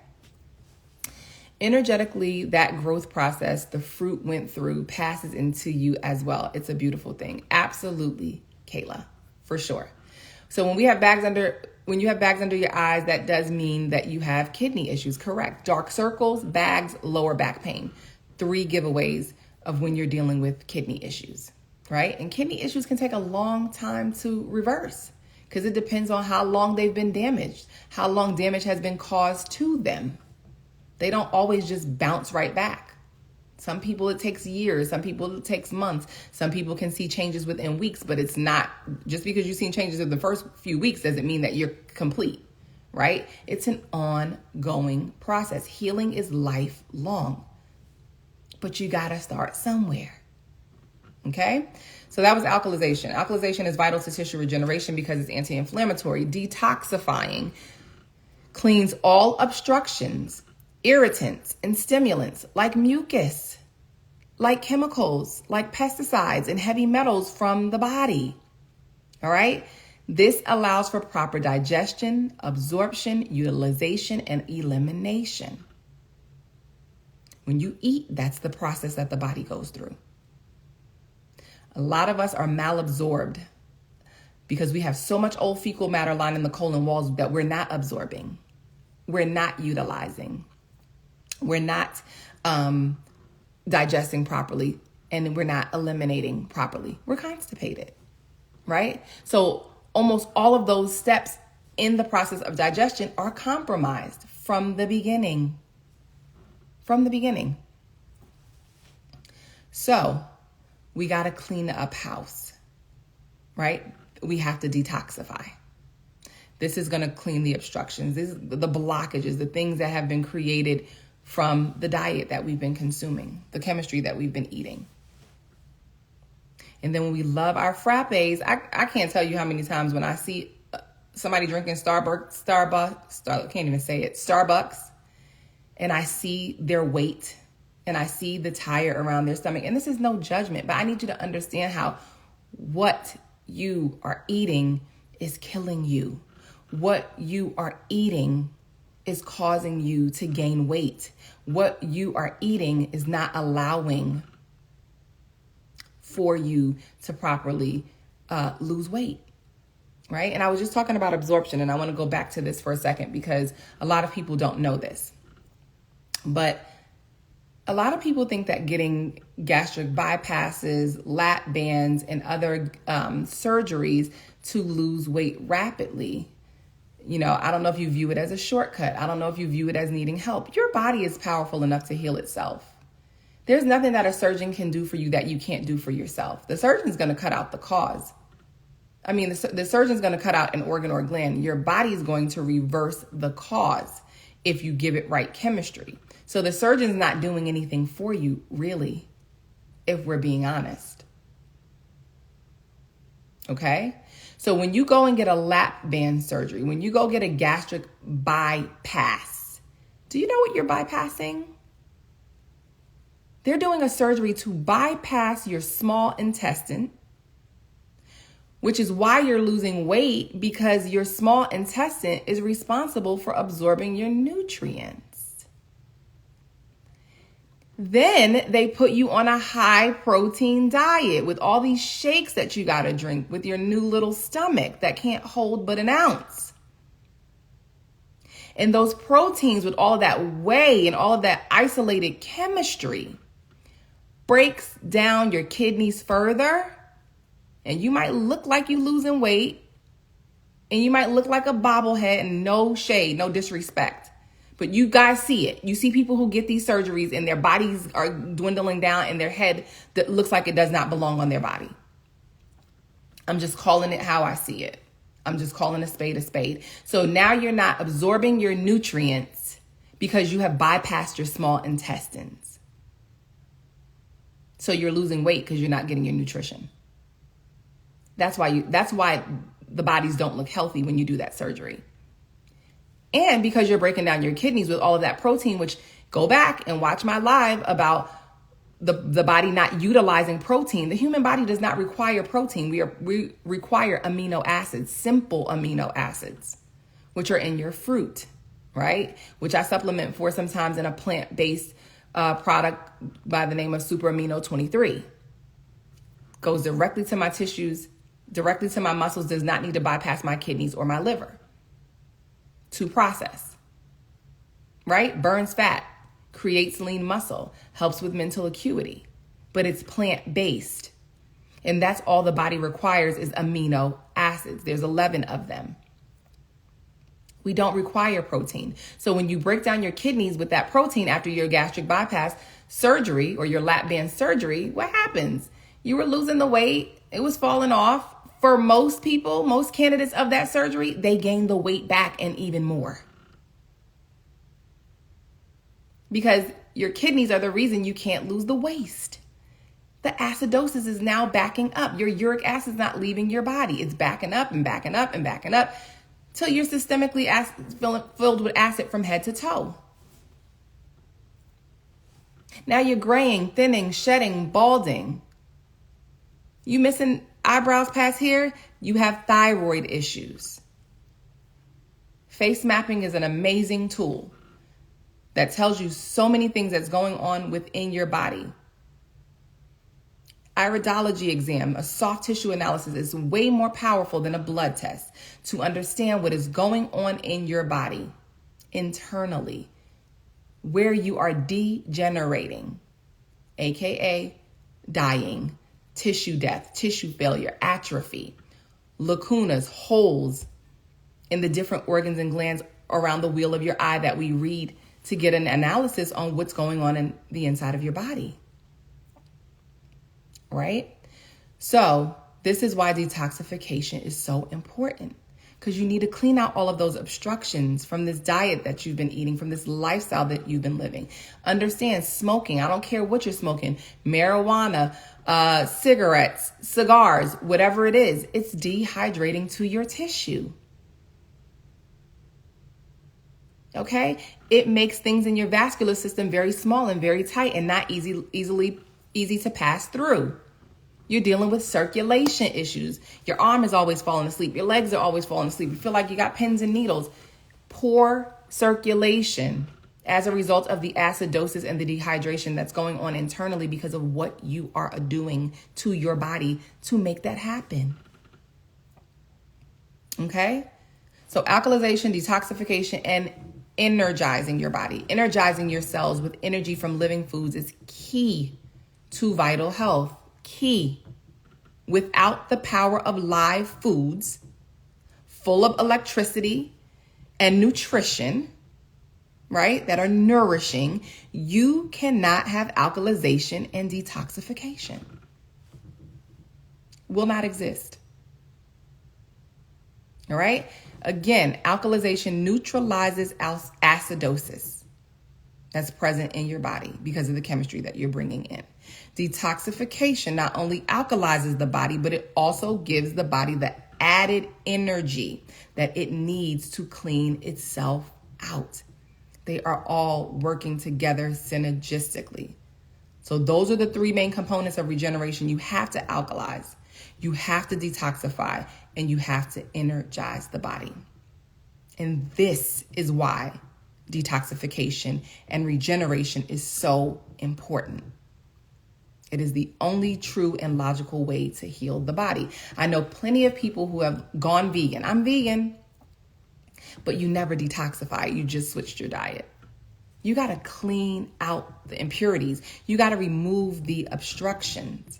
Energetically, that growth process the fruit went through passes into you as well. It's a beautiful thing. Absolutely, Kayla, for sure. So when you have bags under your eyes, that does mean that you have kidney issues, correct? Dark circles, bags, lower back pain. 3 giveaways of when you're dealing with kidney issues, right? And kidney issues can take a long time to reverse, because it depends on how long they've been damaged, how long damage has been caused to them. They don't always just bounce right back. Some people it takes years, some people it takes months, some people can see changes within weeks, but it's not, just because you've seen changes in the first few weeks doesn't mean that you're complete, right? It's an ongoing process. Healing is lifelong, but you gotta start somewhere, okay? So that was alkalization. Alkalization is vital to tissue regeneration because it's anti-inflammatory, detoxifying, cleans all obstructions, irritants, and stimulants like mucus, like chemicals, like pesticides and heavy metals from the body. All right? This allows for proper digestion, absorption, utilization, and elimination. When you eat, that's the process that the body goes through. A lot of us are malabsorbed because we have so much old fecal matter lining the colon walls that we're not absorbing. We're not utilizing. We're not digesting properly, and we're not eliminating properly. We're constipated, right? So almost all of those steps in the process of digestion are compromised from the beginning. From the beginning. So we got to clean up house, right? We have to detoxify. This is going to clean the obstructions, the blockages, the things that have been created from the diet that we've been consuming, the chemistry that we've been eating. And then when we love our frappes, I can't tell you how many times when I see somebody drinking Starbucks, and I see their weight and I see the tire around their stomach. And this is no judgment, but I need you to understand how what you are eating is killing you. What you are eating is causing you to gain weight. What you are eating is not allowing for you to properly lose weight, right? And I was just talking about absorption, and I want to go back to this for a second because a lot of people don't know this. But a lot of people think that getting gastric bypasses, lap bands, and other surgeries to lose weight rapidly, I don't know if you view it as a shortcut. I don't know if you view it as needing help. Your body is powerful enough to heal itself. There's nothing that a surgeon can do for you that you can't do for yourself. The surgeon's going to cut out the cause. I mean, the surgeon's going to cut out an organ or gland. Your body is going to reverse the cause if you give it right chemistry. So the surgeon's not doing anything for you, really, if we're being honest. Okay? So when you go and get a lap band surgery, when you go get a gastric bypass, do you know what you're bypassing? They're doing a surgery to bypass your small intestine, which is why you're losing weight, because your small intestine is responsible for absorbing your nutrients. Then they put you on a high protein diet with all these shakes that you got to drink with your new little stomach that can't hold but an ounce. And those proteins with all of that whey and all of that isolated chemistry breaks down your kidneys further. And you might look like you losing weight, and you might look like a bobblehead, and no shade, no disrespect. But you guys see it. You see people who get these surgeries and their bodies are dwindling down and their head that looks like it does not belong on their body. I'm just calling it how I see it. I'm just calling a spade a spade. So now you're not absorbing your nutrients because you have bypassed your small intestines. So you're losing weight because you're not getting your nutrition. That's why the bodies don't look healthy when you do that surgery. And because you're breaking down your kidneys with all of that protein, which go back and watch my live about the body not utilizing protein. The human body does not require protein. We require amino acids, simple amino acids, which are in your fruit, right? Which I supplement for sometimes in a plant-based product by the name of Super Amino 23. Goes directly to my tissues, directly to my muscles, does not need to bypass my kidneys or my liver to process, right? Burns fat, creates lean muscle, helps with mental acuity, but it's plant-based. And that's all the body requires is amino acids. There's 11 of them. We don't require protein. So when you break down your kidneys with that protein after your gastric bypass surgery or your lap band surgery, what happens? You were losing the weight. It was falling off. For most people, most candidates of that surgery, they gain the weight back and even more. Because your kidneys are the reason you can't lose the waste. The acidosis is now backing up. Your uric acid is not leaving your body. It's backing up and backing up and backing up till you're systemically filled with acid from head to toe. Now you're graying, thinning, shedding, balding. You missing eyebrows past here? You have thyroid issues. Face mapping is an amazing tool that tells you so many things that's going on within your body. Iridology exam, a soft tissue analysis, is way more powerful than a blood test to understand what is going on in your body internally, where you are degenerating, aka dying, tissue death, tissue failure, atrophy, lacunas, holes in the different organs and glands around the wheel of your eye that we read to get an analysis on what's going on in the inside of your body. Right? So this is why detoxification is so important, because you need to clean out all of those obstructions from this diet that you've been eating, from this lifestyle that you've been living. Understand, smoking, I don't care what you're smoking, marijuana, cigarettes, cigars, whatever it is, it's dehydrating to your tissue. Okay? It makes things in your vascular system very small and very tight and not easy to pass through. You're dealing with circulation issues. Your arm is always falling asleep. Your legs are always falling asleep. You feel like you got pins and needles. Poor circulation as a result of the acidosis and the dehydration that's going on internally because of what you are doing to your body to make that happen. Okay? So alkalization, detoxification, and energizing your body, energizing your cells with energy from living foods is key to vital health. Key. Without the power of live foods full of electricity and nutrition, right, that are nourishing, you cannot have alkalization and detoxification. Will not exist. All right? Again, alkalization neutralizes acidosis that's present in your body because of the chemistry that you're bringing in. Detoxification not only alkalizes the body, but it also gives the body the added energy that it needs to clean itself out. They are all working together synergistically. So those are the three main components of regeneration. You have to alkalize, you have to detoxify, and you have to energize the body. And this is why detoxification and regeneration is so important. It is the only true and logical way to heal the body. I know plenty of people who have gone vegan. I'm vegan, but you never detoxify. You just switched your diet. You got to clean out the impurities. You got to remove the obstructions.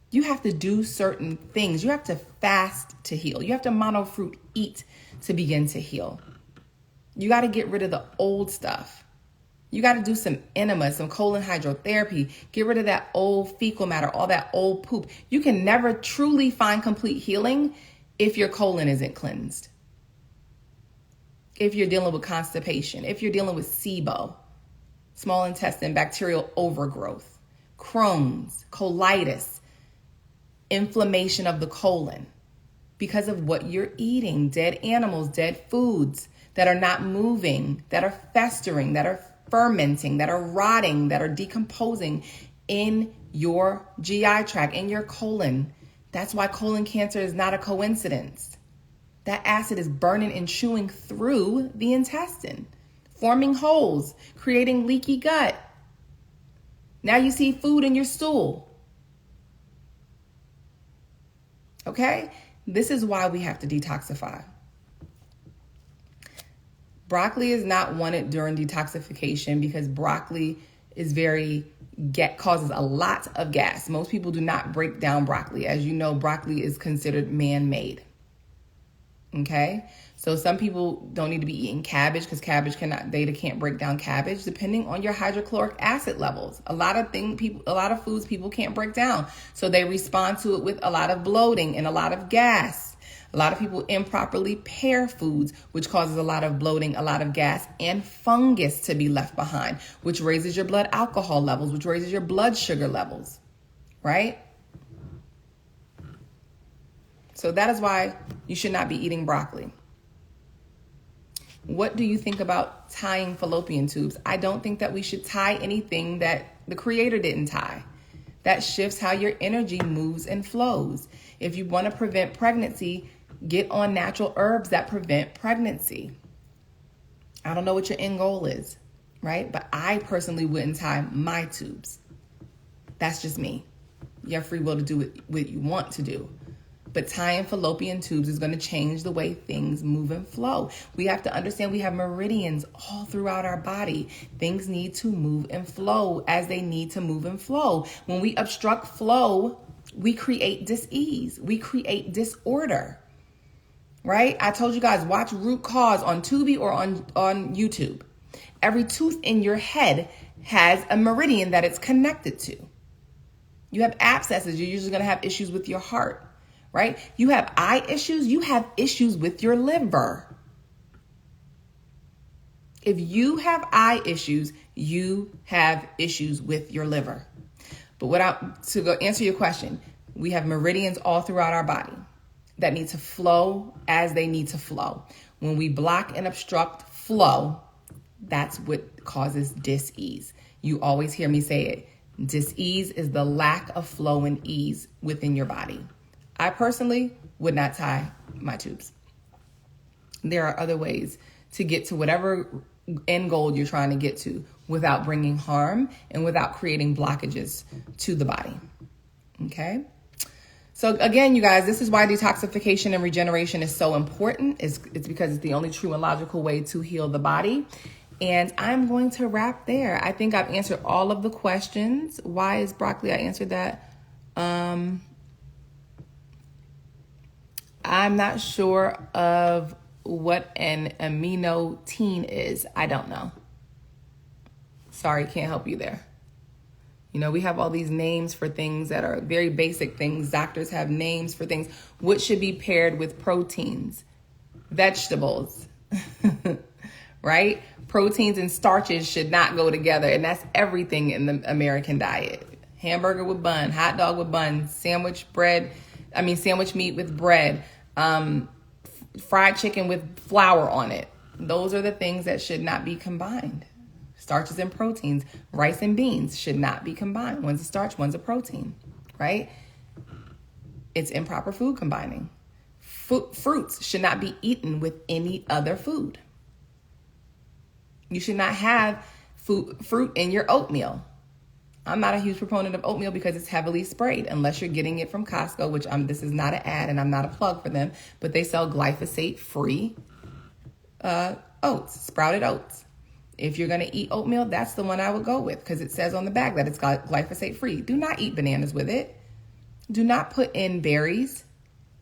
You have to do certain things. You have to fast to heal. You have to monofruit eat to begin to heal. You got to get rid of the old stuff. You got to do some enema, some colon hydrotherapy. Get rid of that old fecal matter, all that old poop. You can never truly find complete healing if your colon isn't cleansed. If you're dealing with constipation, if you're dealing with SIBO, small intestine bacterial overgrowth, Crohn's, colitis, inflammation of the colon, because of what you're eating, dead animals, dead foods that are not moving, that are festering, that are fermenting, that are rotting, that are decomposing in your GI tract, in your colon. That's why colon cancer is not a coincidence. That acid is burning and chewing through the intestine, forming holes, creating leaky gut. Now you see food in your stool. Okay? This is why we have to detoxify. Broccoli is not wanted during detoxification because broccoli is causes a lot of gas. Most people do not break down broccoli. As you know, broccoli is considered man-made. Okay? So some people don't need to be eating cabbage because they can't break down cabbage depending on your hydrochloric acid levels. A lot of foods people can't break down. So they respond to it with a lot of bloating and a lot of gas. A lot of people improperly pair foods, which causes a lot of bloating, a lot of gas, and fungus to be left behind, which raises your blood alcohol levels, which raises your blood sugar levels, right? So that is why you should not be eating broccoli. What do you think about tying fallopian tubes? I don't think that we should tie anything that the Creator didn't tie. That shifts how your energy moves and flows. If you want to prevent pregnancy, get on natural herbs that prevent pregnancy. I don't know what your end goal is, right? But I personally wouldn't tie my tubes. That's just me. You have free will to do what you want to do. But tying fallopian tubes is going to change the way things move and flow. We have to understand we have meridians all throughout our body. Things need to move and flow as they need to move and flow. When we obstruct flow, we create dis-ease. We create disorder. Right? I told you guys, watch Root Cause on Tubi or on YouTube. Every tooth in your head has a meridian that it's connected to. You have abscesses, you're usually going to have issues with your heart, right? You have eye issues, you have issues with your liver. If you have eye issues, you have issues with your liver. But to go answer your question, we have meridians all throughout our body that need to flow as they need to flow. When we block and obstruct flow, that's what causes dis-ease. You always hear me say it. Dis-ease is the lack of flow and ease within your body. I personally would not tie my tubes. There are other ways to get to whatever end goal you're trying to get to without bringing harm and without creating blockages to the body. Okay? So again, you guys, this is why detoxification and regeneration is so important. It's because it's the only true and logical way to heal the body. And I'm going to wrap there. I think I've answered all of the questions. Why is broccoli? I answered that. I'm not sure of what an aminotin is. I don't know. Sorry, can't help you there. You know, we have all these names for things that are very basic things. Doctors have names for things. What should be paired with proteins? Vegetables, right? Proteins and starches should not go together. And that's everything in the American diet. Hamburger with bun, hot dog with bun, sandwich meat with bread, fried chicken with flour on it. Those are the things that should not be combined. Starches and proteins, rice and beans should not be combined. One's a starch, one's a protein, right? It's improper food combining. Fruits should not be eaten with any other food. You should not have fruit in your oatmeal. I'm not a huge proponent of oatmeal because it's heavily sprayed, unless you're getting it from Costco, which this is not an ad and I'm not a plug for them, but they sell glyphosate-free oats, sprouted oats. If you're going to eat oatmeal, that's the one I would go with because it says on the bag that it's glyphosate-free. Do not eat bananas with it. Do not put in berries.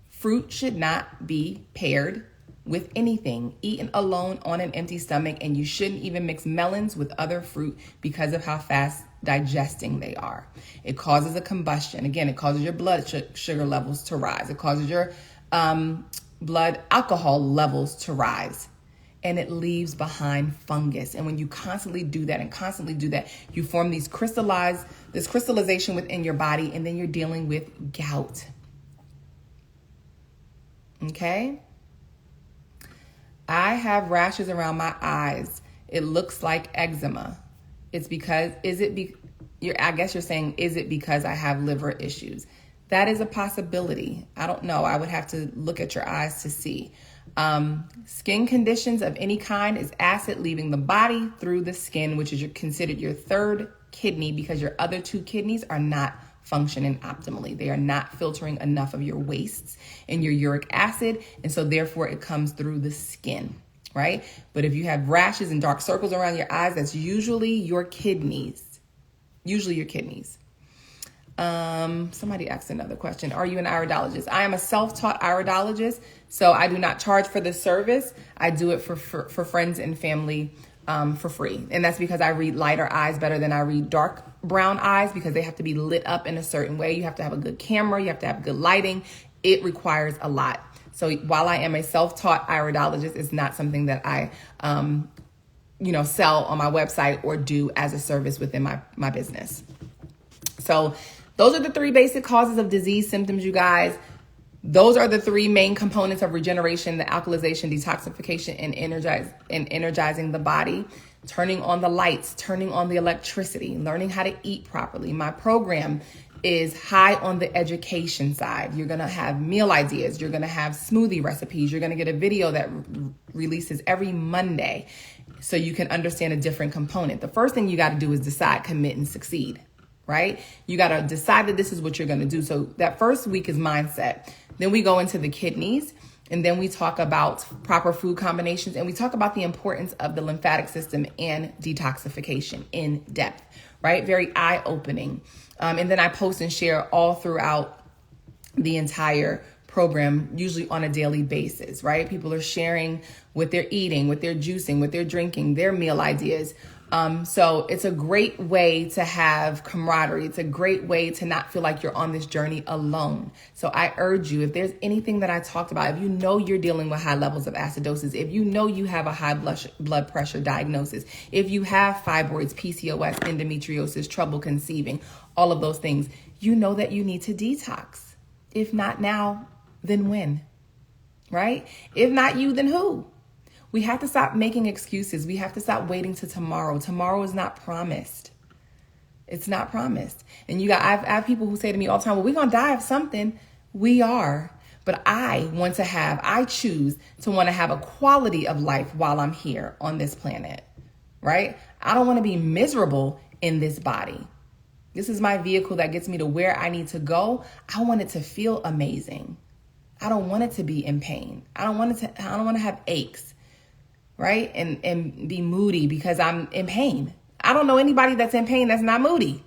Fruit should not be paired with anything, eaten alone on an empty stomach, and you shouldn't even mix melons with other fruit because of how fast digesting they are. It causes a combustion. Again, it causes your blood sugar levels to rise. It causes your blood alcohol levels to rise. And it leaves behind fungus. And when you constantly do that, you form this crystallization within your body, and then you're dealing with gout. Okay? I have rashes around my eyes. It looks like eczema. It's because, I guess you're saying, is it because I have liver issues? That is a possibility. I don't know. I would have to look at your eyes to see. Skin conditions of any kind is acid leaving the body through the skin, which is considered your third kidney because your other two kidneys are not functioning optimally. They are not filtering enough of your wastes and your uric acid, and so therefore it comes through the skin, right? But if you have rashes and dark circles around your eyes, that's usually your kidneys. Somebody asked another question. Are you an iridologist? I am a self-taught iridologist, so I do not charge for this service. I do it for friends and family for free. And that's because I read lighter eyes better than I read dark brown eyes because they have to be lit up in a certain way. You have to have a good camera. You have to have good lighting. It requires a lot. So while I am a self-taught iridologist, it's not something that I sell on my website or do as a service within my business. So those are the three basic causes of disease symptoms, you guys. Those are the three main components of regeneration: the alkalization, detoxification, and energizing the body, turning on the lights, turning on the electricity, learning how to eat properly. My program is high on the education side. You're going to have meal ideas. You're going to have smoothie recipes. You're going to get a video that releases every Monday so you can understand a different component. The first thing you got to do is decide, commit, and succeed. Right? You got to decide that this is what you're going to do. So that first week is mindset. Then we go into the kidneys, and then we talk about proper food combinations, and we talk about the importance of the lymphatic system and detoxification in depth, right? Very eye-opening. And then I post and share all throughout the entire program, usually on a daily basis, right? People are sharing what they're eating, what they're juicing, what they're drinking, their meal ideas. So it's a great way to have camaraderie. It's a great way to not feel like you're on this journey alone. So I urge you, if there's anything that I talked about, if you know you're dealing with high levels of acidosis, if you know you have a high blood pressure diagnosis, if you have fibroids, PCOS, endometriosis, trouble conceiving, all of those things, you know that you need to detox. If not now, then when? Right? If not you, then who? We have to stop making excuses. We have to stop waiting to tomorrow. Tomorrow is not promised. It's not promised. And I have people who say to me all the time, well, we're going to die of something. We are. But I choose to want to have a quality of life while I'm here on this planet, right? I don't want to be miserable in this body. This is my vehicle that gets me to where I need to go. I want it to feel amazing. I don't want it to be in pain. I don't want to have aches. Right? And be moody because I'm in pain. I don't know anybody that's in pain that's not moody.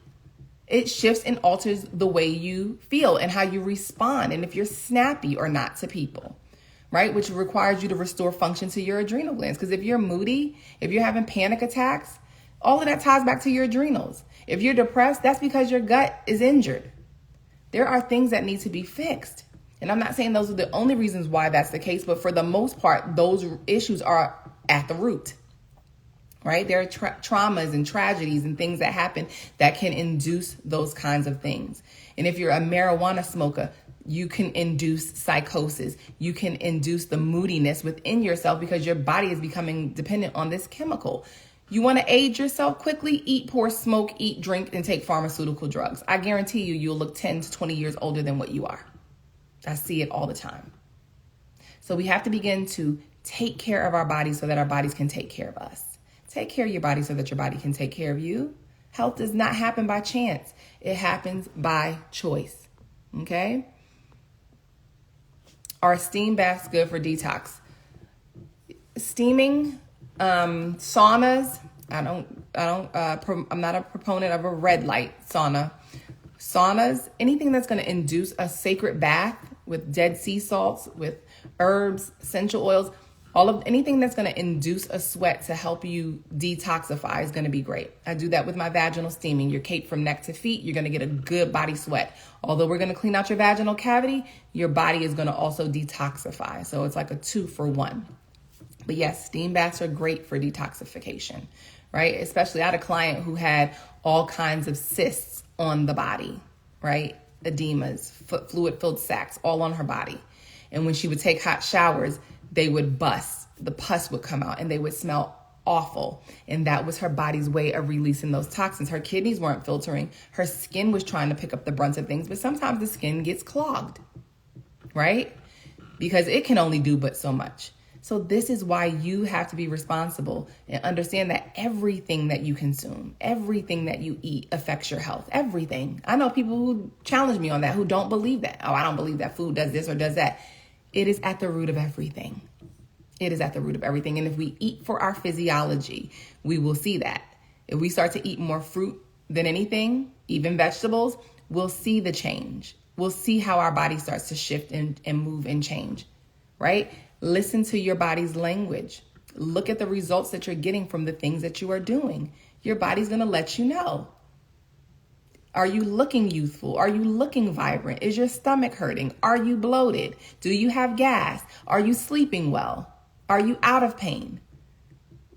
It shifts and alters the way you feel and how you respond, and if you're snappy or not to people, right? Which requires you to restore function to your adrenal glands. Because if you're moody, if you're having panic attacks, all of that ties back to your adrenals. If you're depressed, that's because your gut is injured. There are things that need to be fixed. And I'm not saying those are the only reasons why that's the case, but for the most part, those issues are at the root, right? There are traumas and tragedies and things that happen that can induce those kinds of things. And if you're a marijuana smoker, You can induce psychosis. You can induce the moodiness within yourself because your body is becoming dependent on this chemical. You want to age yourself quickly? Eat, pour, smoke, eat, drink, and take pharmaceutical drugs. I guarantee you'll look 10 to 20 years older than what you are. I see it all the time. So we have to begin to take care of our bodies so that our bodies can take care of us. Take care of your body so that your body can take care of you. Health does not happen by chance. It happens by choice. Okay? Are steam baths good for detox? Steaming, saunas. I'm not a proponent of a red light sauna. Saunas, anything that's going to induce a sacred bath with Dead Sea salts, with herbs, essential oils, anything that's going to induce a sweat to help you detoxify is going to be great. I do that with my vaginal steaming. You're caped from neck to feet. You're going to get a good body sweat. Although we're going to clean out your vaginal cavity, your body is going to also detoxify. So it's like a 2-for-1. But yes, steam baths are great for detoxification, right? Especially I had a client who had all kinds of cysts on the body, right? Edemas, fluid-filled sacs, all on her body. And when she would take hot showers, they would bust. The pus would come out and they would smell awful. And that was her body's way of releasing those toxins. Her kidneys weren't filtering. Her skin was trying to pick up the brunt of things, but sometimes the skin gets clogged, right? Because it can only do but so much. So this is why you have to be responsible and understand that everything that you consume, everything that you eat affects your health, everything. I know people who challenge me on that, who don't believe that. Oh, I don't believe that food does this or does that. It is at the root of everything. It is at the root of everything. And if we eat for our physiology, we will see that. If we start to eat more fruit than anything, even vegetables, we'll see the change. We'll see how our body starts to shift and move and change, right? Listen to your body's language. Look at the results that you're getting from the things that you are doing. Your body's going to let you know. Are you looking youthful? Are you looking vibrant? Is your stomach hurting? Are you bloated? Do you have gas? Are you sleeping well? Are you out of pain?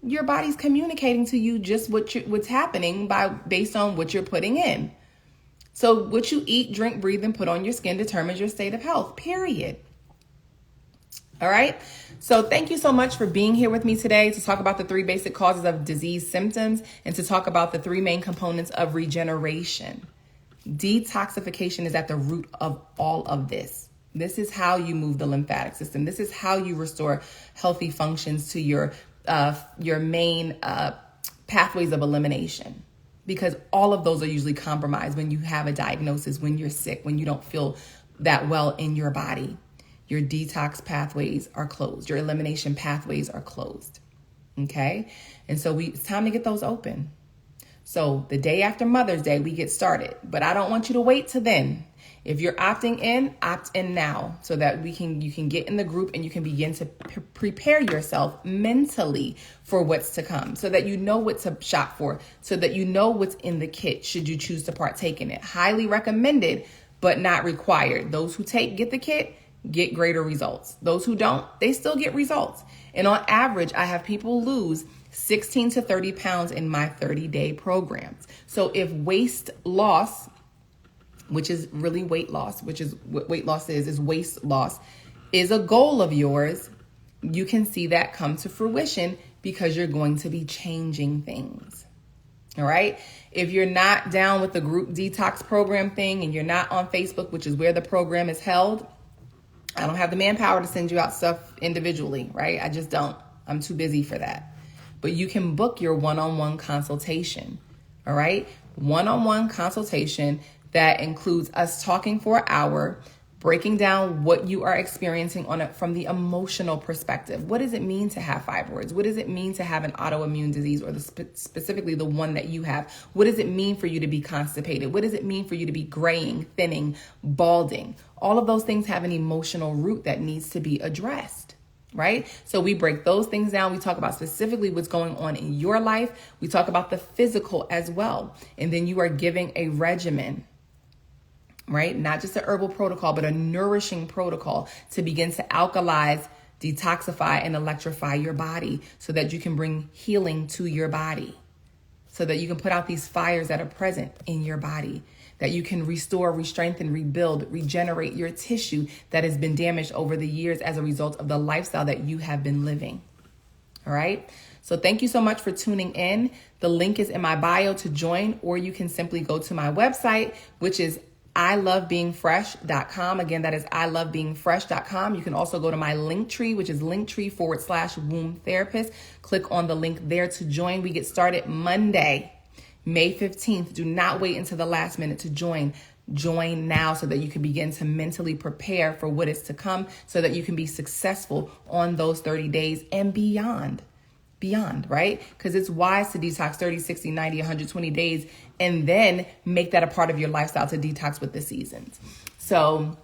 Your body's communicating to you just what's happening based on what you're putting in. So what you eat, drink, breathe, and put on your skin determines your state of health, period. All right. So thank you so much for being here with me today to talk about the 3 basic causes of disease symptoms and to talk about the 3 main components of regeneration. Detoxification is at the root of all of this. This is how you move the lymphatic system. This is how you restore healthy functions to your main pathways of elimination, because all of those are usually compromised when you have a diagnosis, when you're sick, when you don't feel that well in your body. Your detox pathways are closed. Your elimination pathways are closed. Okay? And so it's time to get those open. So the day after Mother's Day, we get started. But I don't want you to wait till then. If you're opting in, opt in now so that you can get in the group and you can begin to prepare yourself mentally for what's to come, so that you know what to shop for, so that you know what's in the kit should you choose to partake in it. Highly recommended, but not required. Those who get the kit get greater results. Those who don't, they still get results. And on average, I have people lose 16 to 30 pounds in my 30-day programs. So if waist loss, which is really weight loss, which is what weight loss is waist loss, is a goal of yours, you can see that come to fruition because you're going to be changing things. All right. If you're not down with the group detox program thing and you're not on Facebook, which is where the program is held, I don't have the manpower to send you out stuff individually, right? I just don't. I'm too busy for that. But you can book your one-on-one consultation, all right? One-on-one consultation that includes us talking for an hour, breaking down what you are experiencing from the emotional perspective. What does it mean to have fibroids? What does it mean to have an autoimmune disease, or specifically the one that you have? What does it mean for you to be constipated? What does it mean for you to be graying, thinning, balding? All of those things have an emotional root that needs to be addressed, right? So we break those things down. We talk about specifically what's going on in your life. We talk about the physical as well. And then you are giving a regimen, right? Not just a herbal protocol, but a nourishing protocol to begin to alkalize, detoxify, and electrify your body so that you can bring healing to your body. so that you can put out these fires that are present in your body, that you can restore, re-strengthen, rebuild, regenerate your tissue that has been damaged over the years as a result of the lifestyle that you have been living. All right. So thank you so much for tuning in. The link is in my bio to join, or you can simply go to my website, which is ilovebeingfresh.com. Again, that is ilovebeingfresh.com. You can also go to my Linktree, which is linktree.com/womb therapist. Click on the link there to join. We get started Monday, May 15th. Do not wait until the last minute to join. Join now so that you can begin to mentally prepare for what is to come, so that you can be successful on those 30 days and beyond, right? Because it's wise to detox 30, 60, 90, 120 days and then make that a part of your lifestyle to detox with the seasons. So,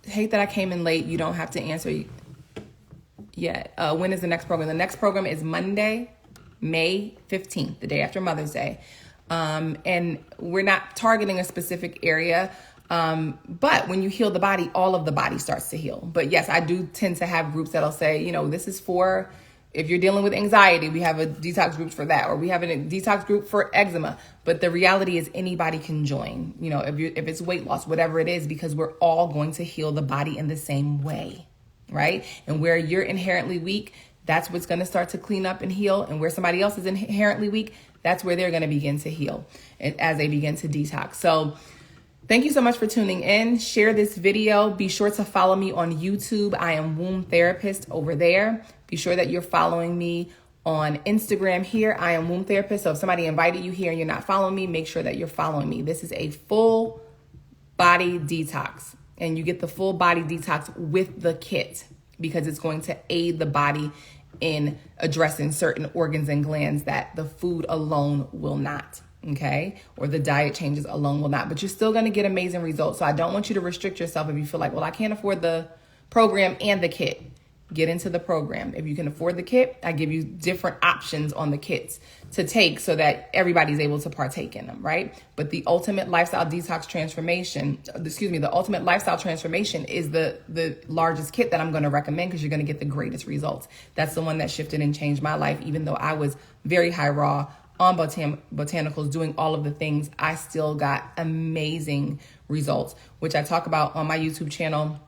hate that I came in late. You don't have to answer yet. When is the next program? The next program is Monday, May 15th, the day after Mother's Day. And we're not targeting a specific area. But when you heal the body, all of the body starts to heal. But yes, I do tend to have groups that'll say, this is for, if you're dealing with anxiety, we have a detox group for that, or we have a detox group for eczema. But the reality is anybody can join, if it's weight loss, whatever it is, because we're all going to heal the body in the same way, right? And where you're inherently weak, that's what's going to start to clean up and heal. And where somebody else is inherently weak, that's where they're going to begin to heal as they begin to detox. So thank you so much for tuning in. Share this video. Be sure to follow me on YouTube. I am Womb Therapist over there. Be sure that you're following me on Instagram here. I am Womb Therapist. So if somebody invited you here and you're not following me, make sure that you're following me. This is a full body detox, and you get the full body detox with the kit because it's going to aid the body in addressing certain organs and glands that the food alone will not, okay? Or the diet changes alone will not, but you're still gonna get amazing results. So I don't want you to restrict yourself if you feel like, well, I can't afford the program and the kit. Get into the program. If you can afford the kit, I give you different options on the kits to take so that everybody's able to partake in them, right? But the ultimate lifestyle detox transformation, the ultimate lifestyle transformation is the largest kit that I'm going to recommend because you're going to get the greatest results. That's the one that shifted and changed my life. Even though I was very high raw on botanicals, doing all of the things, I still got amazing results, which I talk about on my YouTube channel,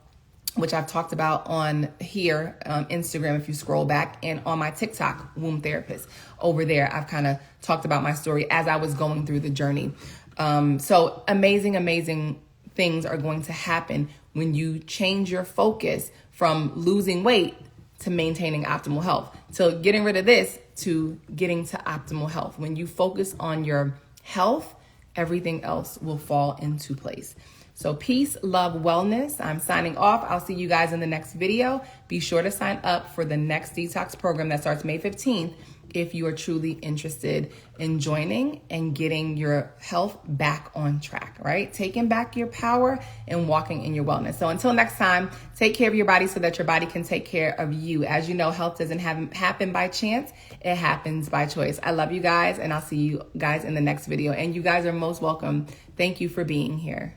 which I've talked about on here, Instagram, if you scroll back, and on my TikTok, Womb Therapist. Over there, I've kind of talked about my story as I was going through the journey. So amazing things are going to happen when you change your focus from losing weight to maintaining optimal health, to getting rid of this to getting to optimal health. When you focus on your health, everything else will fall into place. So peace, love, wellness. I'm signing off. I'll see you guys in the next video. Be sure to sign up for the next detox program that starts May 15th if you are truly interested in joining and getting your health back on track, right? Taking back your power and walking in your wellness. So until next time, take care of your body so that your body can take care of you. As you know, health doesn't happen by chance. It happens by choice. I love you guys, and I'll see you guys in the next video. And you guys are most welcome. Thank you for being here.